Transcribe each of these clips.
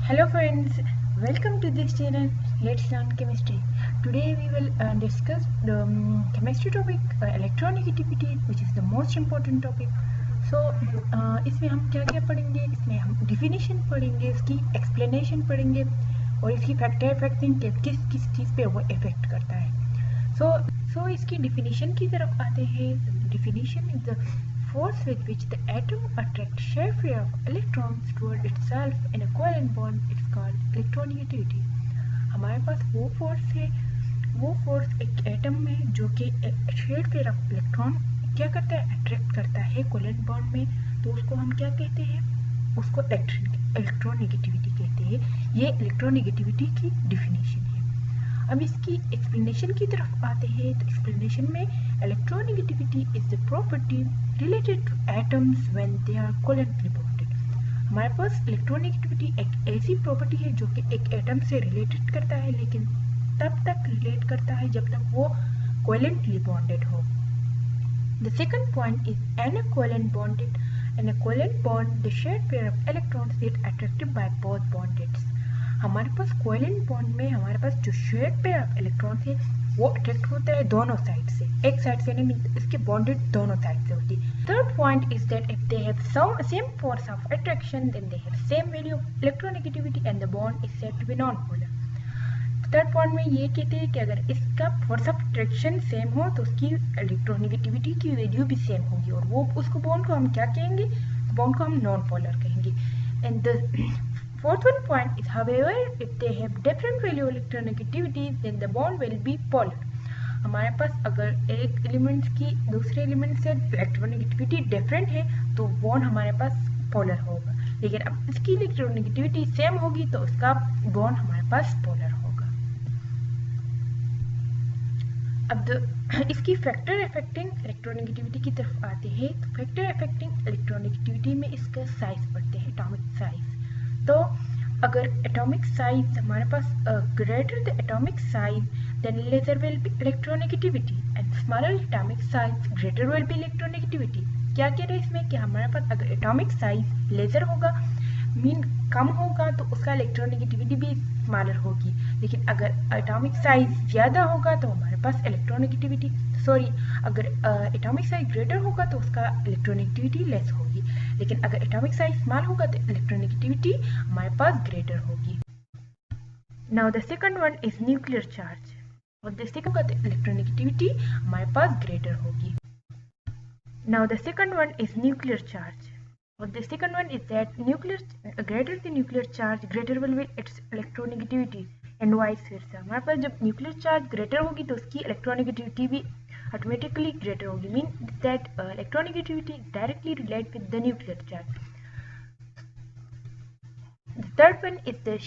Hello friends, welcome to this channel. Let's learn chemistry. Today we will discuss the chemistry topic electronegativity, which is the most important topic. So इसमें हम क्या क्या पढ़ेंगे, इसमें हम definition पढ़ेंगे, इसकी एक्सप्लेनेशन पढ़ेंगे और इसकी फैक्टर इफेक्टिंग किस किस चीज़ पे वो इफेक्ट करता है. So इसकी डिफिनीशन की तरफ आते हैं. Definition is the force with which the atom attracts shear pair of electrons toward itself in a covalent bond is called electronegativity. हमारे पास वो फोर्स है, वो फोर्स एक एटम में जो कि शेयर पेयर ऑफ इलेक्ट्रॉन क्या करता है, अट्रैक्ट करता है कोवेलेंट बॉन्ड में, तो उसको हम क्या कहते हैं, उसको इलेक्ट्रोनेगेटिविटी कहते हैं. ये इलेक्ट्रोनेगेटिविटी की डिफिनीशन है. अब इसकी एक्सप्लेनेशन की तरफ आते हैं. तो एक्सप्लेनेशन में electronegativity is the property related to atoms when they are covalently bonded. हमारे पास इलेक्ट्रोनेगेटिविटी एक ऐसी प्रॉपर्टी है जो कि एक एटम से रिलेटेड करता है, लेकिन तब तक रिलेट करता है जब तक वो कोवेलेंटली बॉन्डेड हो. The second point is an covalent bonded. In a covalent bond, the shared pair of electrons get attracted by both bondeds. हमारे पास कोवेलेंट बॉन्ड में हमारे पास जो शेयर्ड पेयर ऑफ इलेक्ट्रॉन है वो अट्रैक्ट होता है दोनों साइड से, एक साइड से नहीं, इसके बॉन्डेड दोनों साइड से होती है. Third point is that if they have same force of attraction then they have same value of electronegativity and the bond is said to be non polar. Third point में ये कहते हैं कि अगर इसका फोर्स ऑफ अट्रैक्शन सेम हो तो उसकी इलेक्ट्रोनेगेटिविटी की वैल्यू भी सेम होगी, और वो उसको बॉन्ड को हम क्या कहेंगे, बॉन्ड को हम नॉन पोलर कहेंगे. And the fourth one point is, however, if they have different value electronegativity then the bond will be polar. हमारे पास अगर एक एलिमेंट की दूसरे एलिमेंट से इलेक्ट्रोनेगेटिविटी डिफरेंट है तो बॉन्ड हमारे पास पोलर होगा, लेकिन अब इसकी इलेक्ट्रोनेगेटिविटी सेम होगी तो उसका बॉन्ड हमारे पास पोलर होगा. अब इसकी फैक्टर इफेक्टिंग इलेक्ट्रोनेगेटिविटी की तरफ आते हैं. तो फैक्टर इफेक्टिंग इलेक्ट्रोनेगेटिविटी में इसका साइज पढ़ते हैं, एटॉमिक साइज. तो अगर एटॉमिक साइज हमारे पास greater the atomic size then lesser will be electronegativity and smaller atomic size greater will be electronegativity. क्या कह रहे हैं इसमें कि हमारे पास अगर एटॉमिक साइज लेसर होगा, मीन कम होगा, तो उसका इलेक्ट्रोनेगेटिविटी भी स्मॉलर होगी, लेकिन अगर एटॉमिक साइज ज़्यादा होगा तो हमारे पास इलेक्ट्रोनेगेटिविटी अगर एटॉमिक साइज ग्रेटर होगा तो उसका इलेक्ट्रोनेगेटिविटी लेस होगी, लेकिन अगर एटॉमिक साइज स्मॉल होगा तो इलेक्ट्रोनेगेटिविटी हमारे पास ग्रेटर होगी. Now the second one is nuclear charge, और द सेकंड का इलेक्ट्रोनेगेटिविटी हमारे पास ग्रेटर होगी. Now the second one is nuclear charge, और the second one is that greater the nuclear charge greater will be its electronegativity and vice versa. हमारे पास जब nuclear charge greater होगी तो उसकी इलेक्ट्रोनेगेटिविटी भी ऑटोमेटिकली ग्रेटर होगी, mean that electronegativity directly relate with the nuclear charge. The third one is the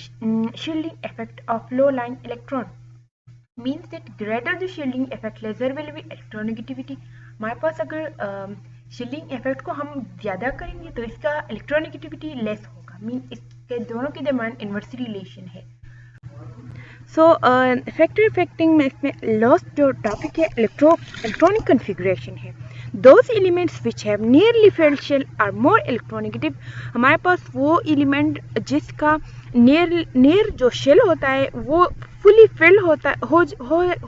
shielding effect of low lying electron, means that greater the shielding effect lesser will be electronegativity. हमारे पास अगर shielding effect को हम ज़्यादा करेंगे तो इसका electronegativity less होगा, मीन इसके दोनों के दरमियान इन्वर्स रिलेशन है. सो फैक्टर इफेक्टिंग में इसमें लास्ट जो टॉपिक है इलेक्ट्रॉनिक कन्फिगरेशन है. Those elements which have nearly filled shell are more electronegative. हमारे पास वो एलिमेंट जिसका नियर जो शेल होता है वो फुली फिल्ड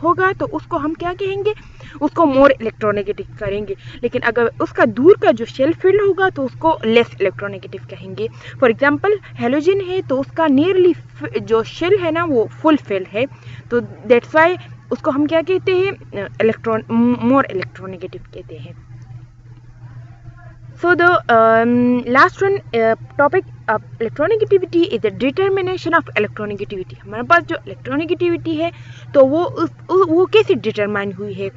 होगा तो उसको हम क्या कहेंगे, उसको मोर इलेक्ट्रोनेगेटिव करेंगे, लेकिन अगर उसका दूर का जो शेल फिल्ड होगा तो उसको लेस इलेक्ट्रोनेगेटिव कहेंगे. फॉर एग्जांपल हेलोजन है तो उसका नियरली जो शेल है ना वो फुल फिल्ड है, तो दैट्स वाई उसको हम क्या कहते हैं, मोर इलेक्ट्रोनेगेटिव कहते हैं. So the last one topic of electronegativity is the determination of electronegativity. हमारे पास जो electronegativity है तो वो कैसे डिटरमाइन हुई है.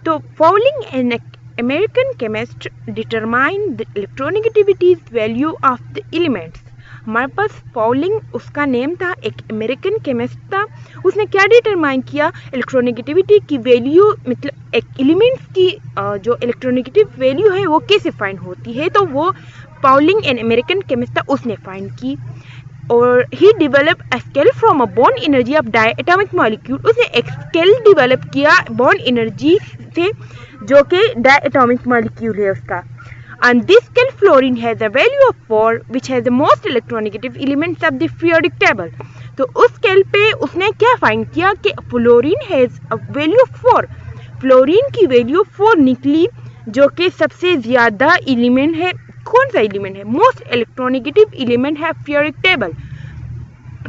तो Pauling and American chemist determined the electronegativity value of the elements. हमारे पास पॉलिंग उसका नेम था, एक अमेरिकन केमिस्ट था. उसने क्या डिटरमाइन किया, इलेक्ट्रोनेगेटिविटी की वैल्यू, मतलब एक एलिमेंट्स की जो इलेक्ट्रोनेगेटिव वैल्यू है वो कैसे फाइंड होती है, तो वो पॉलिंग एन अमेरिकन केमिस्ट था, उसने फाइंड की. और he develop a scale from a bond energy of diatomic molecule. उसने एक स्केल डेवलप किया बॉन्ड एनर्जी से जो कि डायटोमिक मॉलिक्यूल है उसका. On this scale, fluorine has a value of 4, which has the most electronegative elements of the periodic table. तो उस स्केल पे उसने क्या फाइंड किया कि fluorine has a value of 4. Fluorine की वैल्यू 4 निकली, जो कि सबसे ज़्यादा एलिमेंट है. कौन सा एलिमेंट है? मोस्ट इलेक्ट्रोनेगेटिव एलिमेंट है पीरियोडिक टेबल.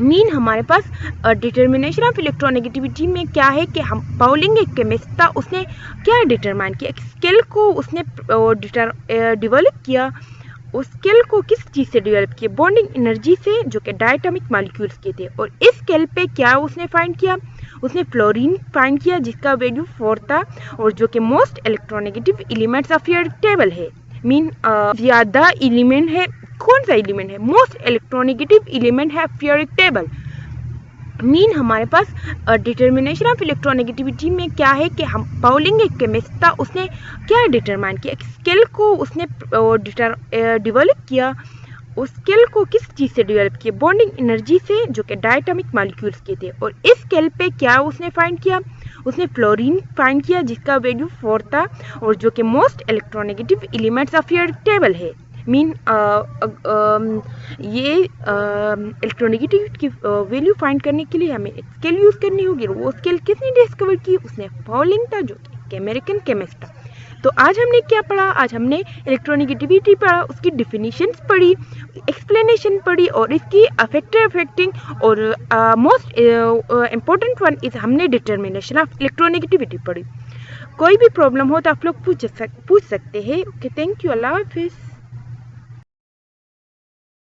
मीन हमारे पास डिटर्मिनेशन ऑफ इलेक्ट्रोनेगेटिविटी में क्या है कि हम पाउलिंग एक केमिस्ट था, उसने क्या डिटरमाइन किया, एक स्केल को उसने डेवलप किया. उस स्केल को किस चीज़ से डेवलप किया? बॉन्डिंग एनर्जी से, जो कि डायटोमिक मॉलिक्यूल्स के थे. और इस स्केल पे क्या उसने फाइंड किया? उसने फ्लोरीन फाइंड किया, जिसका वैल्यू 4 था और जो कि most electronegative elements of periodic table है. मीन ज़्यादा एलिमेंट है. कौन सा एलिमेंट है? मोस्ट इलेक्ट्रोनेगेटिव एलिमेंट है पीरियोडिक टेबल. मीन हमारे पास डिटर्मिनेशन ऑफ इलेक्ट्रोनेगेटिविटी में क्या है कि हम पाउलिंग एक केमिस्ट था, उसने क्या डिटरमाइन किया, एक स्केल को उसने डेवलप किया. उस स्केल को किस चीज़ से डेवलप किया? बॉन्डिंग एनर्जी से, जो कि डायटोमिक मॉलिक्यूल्स के थे. और इस स्केल पे क्या उसने फाइंड किया? उसने फ्लोरीन फाइंड किया, जिसका वैल्यू 4 था और जो कि most electronegative elements of periodic table है. मीन ये इलेक्ट्रोनेगेटिविटी की वैल्यू फाइंड करने के लिए हमें एक स्केल यूज़ करनी होगी. वो स्केल किसने डिस्कवर की? उसने पाउलिंग था, जो कि अमेरिकन केमिस्ट था. तो आज हमने क्या पढ़ा? आज हमने इलेक्ट्रोनेगेटिविटी पढ़ा, उसकी डिफिनीशंस पढ़ी, एक्सप्लेनेशन पढ़ी और इसकी अफेक्टिंग और मोस्ट इम्पोर्टेंट वन इज हमने डिटर्मिनेशन ऑफ इलेक्ट्रोनेगेटिविटी पढ़ी. कोई भी प्रॉब्लम हो तो आप लोग पूछ सकते हैं. Okay, thank you. अल्लाह हाफिज़.